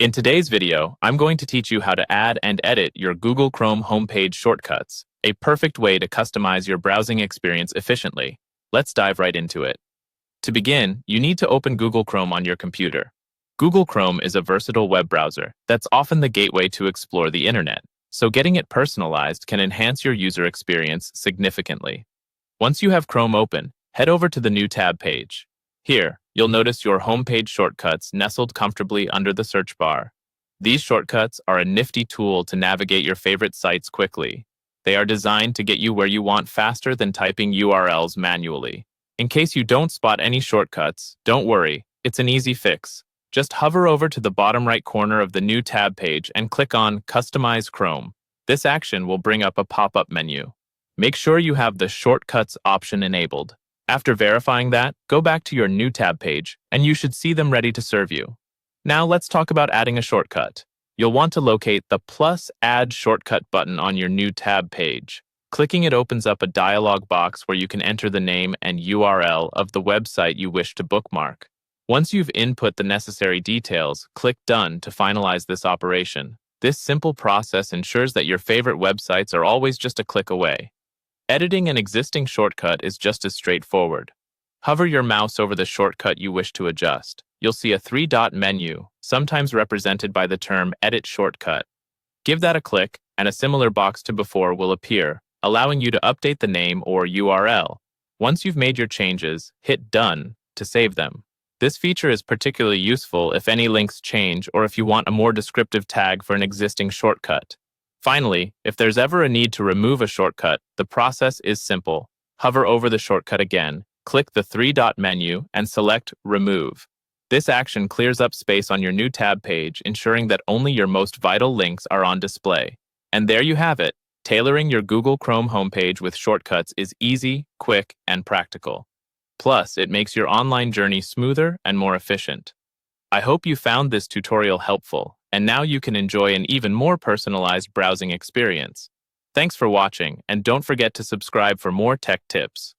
In today's video, I'm going to teach you how to add and edit your Google Chrome homepage shortcuts, a perfect way to customize your browsing experience efficiently. Let's dive right into it. To begin, you need to open Google Chrome on your computer. Google Chrome is a versatile web browser that's often the gateway to explore the internet, so getting it personalized can enhance your user experience significantly. Once you have Chrome open, head over to the New tab page. Here, you'll notice your homepage shortcuts nestled comfortably under the search bar. These shortcuts are a nifty tool to navigate your favorite sites quickly. They are designed to get you where you want faster than typing URLs manually. In case you don't spot any shortcuts, don't worry, it's an easy fix. Just hover over to the bottom right corner of the New tab page and click on Customize Chrome. This action will bring up a pop-up menu. Make sure you have the Shortcuts option enabled. After verifying that, go back to your New tab page, and you should see them ready to serve you. Now let's talk about adding a shortcut. You'll want to locate the plus Add Shortcut button on your New tab page. Clicking it opens up a dialog box where you can enter the name and URL of the website you wish to bookmark. Once you've input the necessary details, click Done to finalize this operation. This simple process ensures that your favorite websites are always just a click away. Editing an existing shortcut is just as straightforward. Hover your mouse over the shortcut you wish to adjust. You'll see a three-dot menu, sometimes represented by the term Edit Shortcut. Give that a click, and a similar box to before will appear, allowing you to update the name or URL. Once you've made your changes, hit Done to save them. This feature is particularly useful if any links change or if you want a more descriptive tag for an existing shortcut. Finally, if there's ever a need to remove a shortcut, the process is simple. Hover over the shortcut again, click the three-dot menu, and select Remove. This action clears up space on your New tab page, ensuring that only your most vital links are on display. And there you have it. Tailoring your Google Chrome homepage with shortcuts is easy, quick, and practical. Plus, it makes your online journey smoother and more efficient. I hope you found this tutorial helpful, and now you can enjoy an even more personalized browsing experience. Thanks for watching, and don't forget to subscribe for more tech tips.